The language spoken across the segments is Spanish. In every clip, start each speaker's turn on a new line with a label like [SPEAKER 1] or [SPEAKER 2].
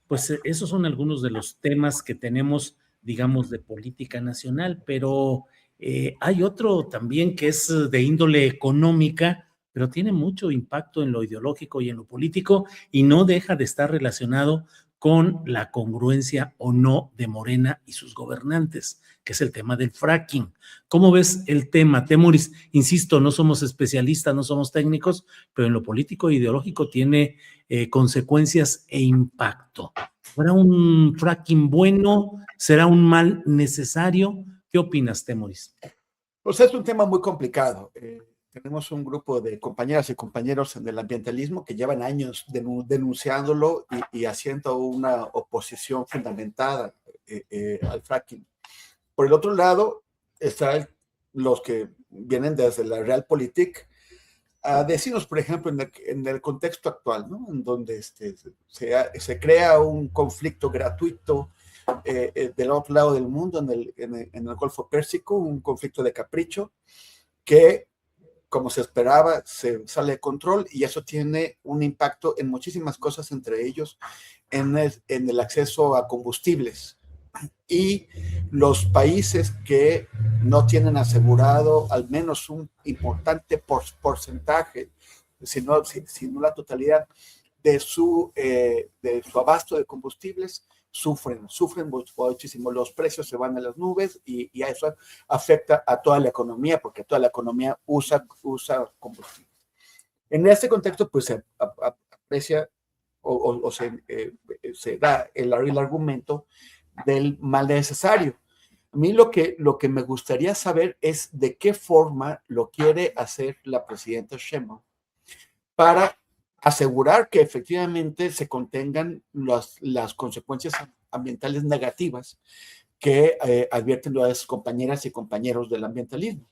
[SPEAKER 1] Pues esos son algunos de los temas que tenemos, digamos, de política nacional, pero hay otro también que es de índole económica, pero tiene mucho impacto en lo ideológico y en lo político y no deja de estar relacionado con la congruencia o no de Morena y sus gobernantes, que es el tema del fracking. ¿Cómo ves el tema, Temoris? Insisto, no somos especialistas, no somos técnicos, pero en lo político e ideológico tiene consecuencias e impacto. ¿Será un fracking bueno? ¿Será un mal necesario? ¿Qué opinas, Temoris?
[SPEAKER 2] Pues es un tema muy complicado. Tenemos un grupo de compañeras y compañeros en el ambientalismo que llevan años denunciándolo y haciendo una oposición fundamentada al fracking. Por el otro lado, están los que vienen desde la Realpolitik a decirnos, por ejemplo, en el contexto actual, ¿no? En donde se crea un conflicto gratuito del otro lado del mundo, en el Golfo Pérsico, un conflicto de capricho que, como se esperaba, se sale de control y eso tiene un impacto en muchísimas cosas, entre ellos en el acceso a combustibles. Y los países que no tienen asegurado al menos un importante porcentaje, si no la totalidad, de su abasto de combustibles, sufren muchísimo. Los precios se van a las nubes y eso afecta a toda la economía, porque toda la economía usa combustible. En este contexto, pues se aprecia o se da el argumento del mal necesario. A mí lo que me gustaría saber es de qué forma lo quiere hacer la presidenta Sheinbaum para asegurar que efectivamente se contengan las consecuencias ambientales negativas que advierten las compañeras y compañeros del ambientalismo.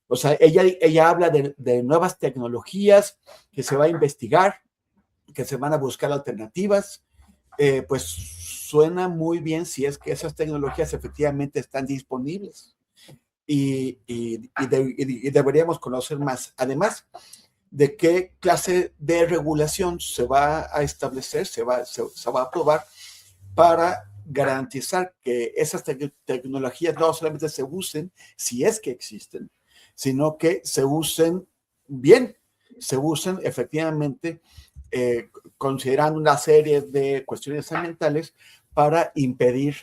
[SPEAKER 2] O sea, ella habla de nuevas tecnologías que se va a investigar, que se van a buscar alternativas. Pues suena muy bien si es que esas tecnologías efectivamente están disponibles y deberíamos conocer más. Además, de qué clase de regulación se va a establecer, se va a aprobar para garantizar que esas tecnologías no solamente se usen, si es que existen, sino que se usen bien, se usen efectivamente considerando una serie de cuestiones ambientales para impedir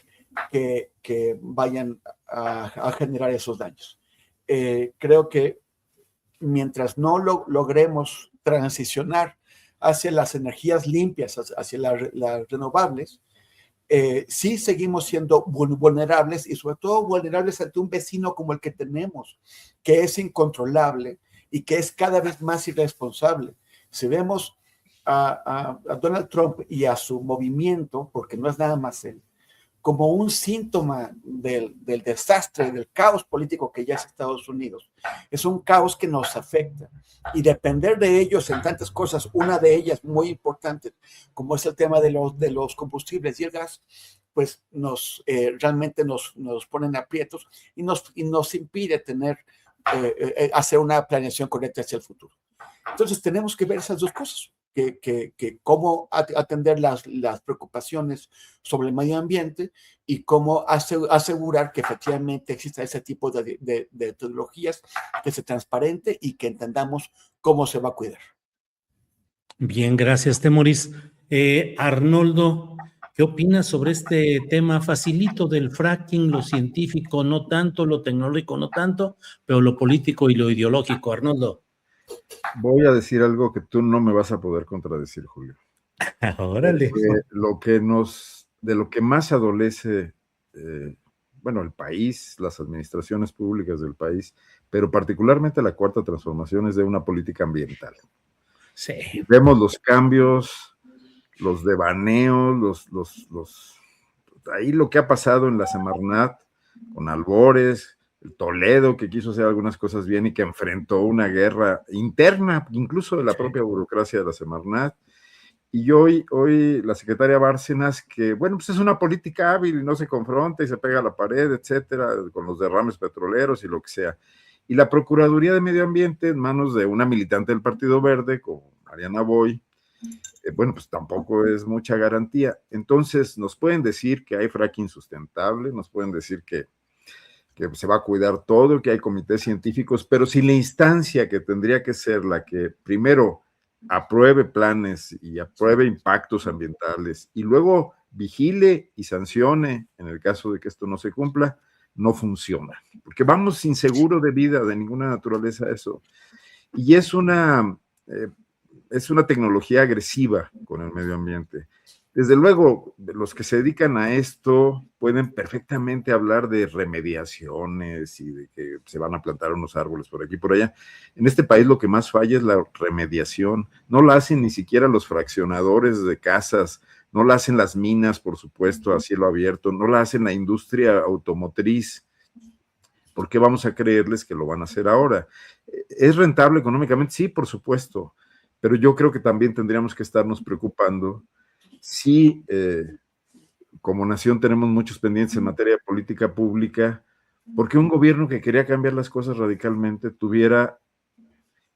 [SPEAKER 2] que vayan a generar esos daños. Creo que mientras no logremos transicionar hacia las energías limpias, hacia las renovables, sí seguimos siendo vulnerables y sobre todo vulnerables ante un vecino como el que tenemos, que es incontrolable y que es cada vez más irresponsable. Si vemos a Donald Trump y a su movimiento, porque no es nada más él, como un síntoma del desastre, del caos político que ya es Estados Unidos. Es un caos que nos afecta y depender de ellos en tantas cosas, una de ellas muy importante, como es el tema de los combustibles y el gas, pues realmente nos ponen aprietos y nos impide hacer una planeación correcta hacia el futuro. Entonces tenemos que ver esas dos cosas. Cómo atender las preocupaciones sobre el medio ambiente y cómo asegurar que efectivamente exista ese tipo de tecnologías, que se transparente y que entendamos cómo se va a cuidar.
[SPEAKER 1] Bien, gracias, Temoris. Arnoldo, ¿qué opinas sobre este tema facilito del fracking, lo científico no tanto, lo tecnológico no tanto, pero lo político y lo ideológico, Arnoldo?
[SPEAKER 3] Voy a decir algo que tú no me vas a poder contradecir, Julio.
[SPEAKER 1] Órale.
[SPEAKER 3] De lo que más adolece, el país, las administraciones públicas del país, pero particularmente la Cuarta Transformación, es de una política ambiental.
[SPEAKER 1] Sí.
[SPEAKER 3] Vemos los cambios, los devaneos, ahí lo que ha pasado en la Semarnat, con Albores, el Toledo, que quiso hacer algunas cosas bien y que enfrentó una guerra interna, incluso de la propia burocracia de la Semarnat. Y hoy la secretaria Bárcenas, que, pues es una política hábil y no se confronta y se pega a la pared, etcétera, con los derrames petroleros y lo que sea. Y la Procuraduría de Medio Ambiente, en manos de una militante del Partido Verde, como Mariana Boy, bueno, pues tampoco es mucha garantía. Entonces, nos pueden decir que hay fracking sustentable, nos pueden decir que se va a cuidar todo, que hay comités científicos, pero si la instancia que tendría que ser la que primero apruebe planes y apruebe impactos ambientales y luego vigile y sancione en el caso de que esto no se cumpla, no funciona, porque vamos sin seguro de vida de ninguna naturaleza eso. Y es una tecnología agresiva con el medio ambiente. Desde luego, los que se dedican a esto pueden perfectamente hablar de remediaciones y de que se van a plantar unos árboles por aquí y por allá. En este país lo que más falla es la remediación. No la hacen ni siquiera los fraccionadores de casas, no la hacen las minas, por supuesto, a cielo abierto, no la hacen la industria automotriz. ¿Por qué vamos a creerles que lo van a hacer ahora? ¿Es rentable económicamente? Sí, por supuesto, pero yo creo que también tendríamos que estarnos preocupando si como nación tenemos muchos pendientes en materia de política pública, porque un gobierno que quería cambiar las cosas radicalmente tuviera,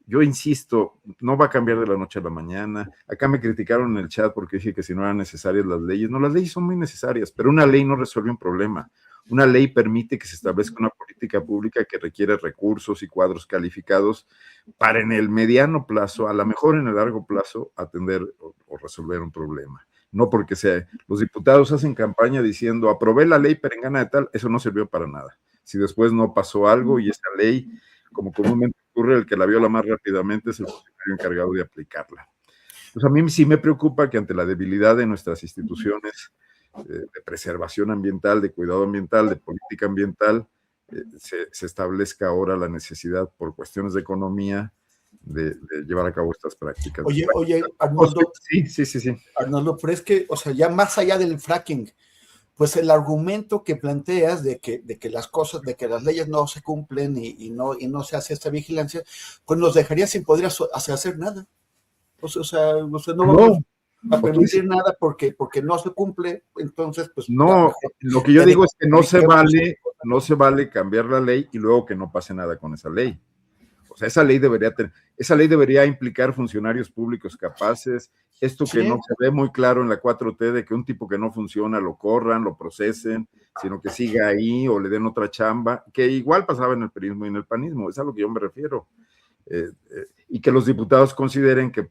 [SPEAKER 3] yo insisto, no va a cambiar de la noche a la mañana. Acá me criticaron en el chat porque dije que si no eran necesarias las leyes. No, las leyes son muy necesarias, pero una ley no resuelve un problema. Una ley permite que se establezca una política pública que requiere recursos y cuadros calificados para en el mediano plazo, a lo mejor en el largo plazo, atender o resolver un problema. No porque los diputados hacen campaña diciendo aprobé la ley perengana de tal, eso no sirvió para nada. Si después no pasó algo y esa ley, como comúnmente ocurre, el que la viola más rápidamente es el funcionario encargado de aplicarla. Pues a mí sí me preocupa que ante la debilidad de nuestras instituciones de preservación ambiental, de cuidado ambiental, de política ambiental, se establezca ahora la necesidad por cuestiones de economía de llevar a cabo estas prácticas.
[SPEAKER 2] Oye, Arnoldo.
[SPEAKER 3] Sí.
[SPEAKER 2] Arnoldo, pero es que, o sea, ya más allá del fracking, pues el argumento que planteas de que las cosas, de que las leyes no se cumplen y no se hace esta vigilancia, pues nos dejaría sin poder hacer nada. O sea, no vamos a permitir nada porque no se cumple, entonces, pues...
[SPEAKER 3] No, lo que yo digo es que no se vale cambiar la ley y luego que no pase nada con esa ley. O sea, esa ley debería implicar funcionarios públicos capaces, esto que no se ve muy claro en la 4T, de que un tipo que no funciona lo corran, lo procesen, sino que siga ahí o le den otra chamba, que igual pasaba en el periodismo y en el panismo, es a lo que yo me refiero. Y que los diputados consideren que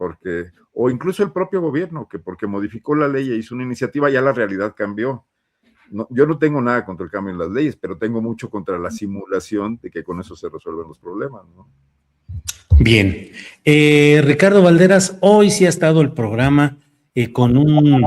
[SPEAKER 3] o incluso el propio gobierno, que porque modificó la ley e hizo una iniciativa, ya la realidad cambió. No, yo no tengo nada contra el cambio en las leyes, pero tengo mucho contra la simulación de que con eso se resuelven los problemas, ¿no?
[SPEAKER 1] Bien. Ricardo Valderas, hoy sí ha estado el programa con un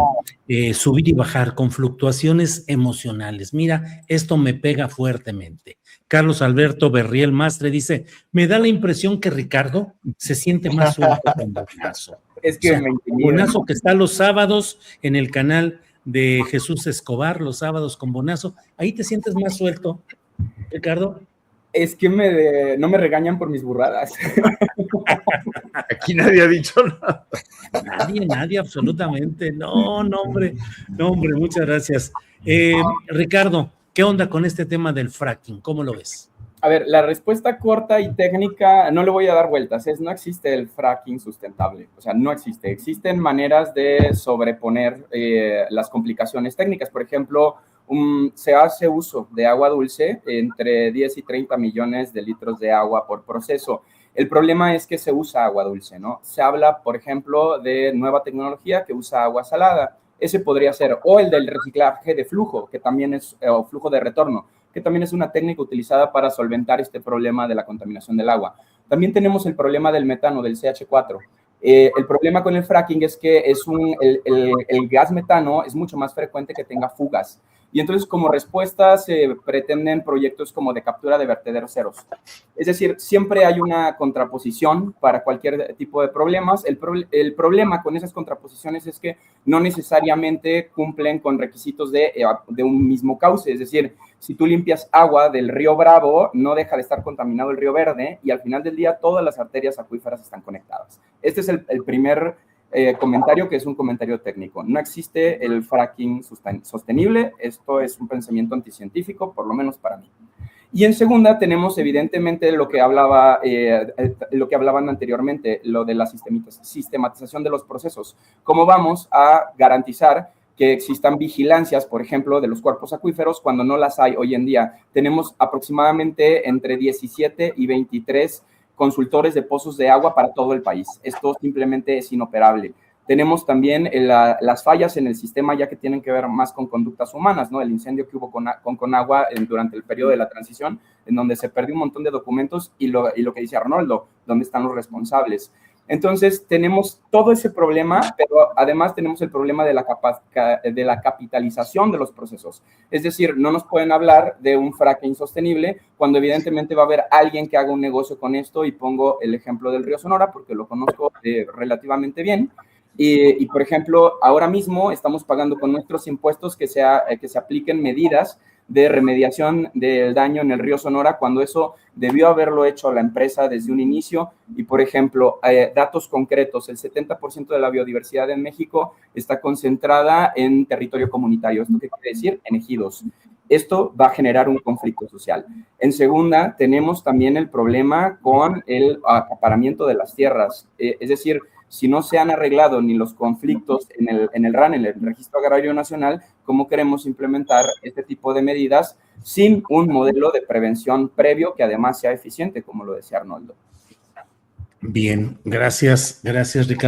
[SPEAKER 1] subir y bajar, con fluctuaciones emocionales. Mira, esto me pega fuertemente. Carlos Alberto Berriel Mastre dice, me da la impresión que Ricardo se siente más suelto con Bonazo.
[SPEAKER 4] Es que
[SPEAKER 1] Bonazo que está los sábados en el canal de Jesús Escobar, los sábados con Bonazo, ¿ahí te sientes más suelto, Ricardo?
[SPEAKER 4] Es que no me regañan por mis burradas.
[SPEAKER 3] Aquí nadie ha dicho nada.
[SPEAKER 1] Nadie, absolutamente. No, hombre, muchas gracias. Ricardo, ¿qué onda con este tema del fracking? ¿Cómo lo ves?
[SPEAKER 4] A ver, la respuesta corta y técnica, no le voy a dar vueltas, no existe el fracking sustentable, o sea, no existe. Existen maneras de sobreponer las complicaciones técnicas. Por ejemplo, se hace uso de agua dulce, entre 10 y 30 millones de litros de agua por proceso. El problema es que se usa agua dulce, ¿no? Se habla, por ejemplo, de nueva tecnología que usa agua salada. Ese podría ser, o el del reciclaje de flujo, que también es, o flujo de retorno, que también es una técnica utilizada para solventar este problema de la contaminación del agua. También tenemos el problema del metano, del CH4. El problema con el fracking es que el gas metano es mucho más frecuente que tenga fugas. Y entonces, como respuesta, se pretenden proyectos como de captura de vertederos ceros. Es decir, siempre hay una contraposición para cualquier tipo de problemas. El problema con esas contraposiciones es que no necesariamente cumplen con requisitos de un mismo cauce. Es decir, si tú limpias agua del río Bravo, no deja de estar contaminado el río Verde y al final del día todas las arterias acuíferas están conectadas. Este es el primer comentario, que es un comentario técnico. No existe el fracking sostenible. Esto es un pensamiento anticientífico, por lo menos para mí. Y en segunda tenemos evidentemente lo que hablaban anteriormente, lo de la sistematización de los procesos. ¿Cómo vamos a garantizar que existan vigilancias, por ejemplo, de los cuerpos acuíferos cuando no las hay hoy en día? Tenemos aproximadamente entre 17 y 23 consultores de pozos de agua para todo el país. Esto simplemente es inoperable. Tenemos también las fallas en el sistema ya que tienen que ver más con conductas humanas, ¿no? El incendio que hubo con Conagua durante el periodo de la transición, en donde se perdió un montón de documentos y lo que dice Arnoldo, ¿dónde están los responsables? Entonces, tenemos todo ese problema, pero además tenemos el problema de la capitalización de los procesos. Es decir, no nos pueden hablar de un fracking sostenible cuando evidentemente va a haber alguien que haga un negocio con esto, y pongo el ejemplo del río Sonora porque lo conozco relativamente bien. Y, por ejemplo, ahora mismo estamos pagando con nuestros impuestos que se apliquen medidas de remediación del daño en el río Sonora, cuando eso debió haberlo hecho la empresa desde un inicio. Y, por ejemplo, datos concretos, el 70% de la biodiversidad en México está concentrada en territorio comunitario. ¿Esto qué quiere decir? En ejidos. Esto va a generar un conflicto social. En segunda, tenemos también el problema con el acaparamiento de las tierras. Es decir, si no se han arreglado ni los conflictos en el RAN, en el Registro Agrario Nacional, ¿cómo queremos implementar este tipo de medidas sin un modelo de prevención previo que además sea eficiente, como lo decía Arnoldo?
[SPEAKER 1] Bien, gracias, Ricardo.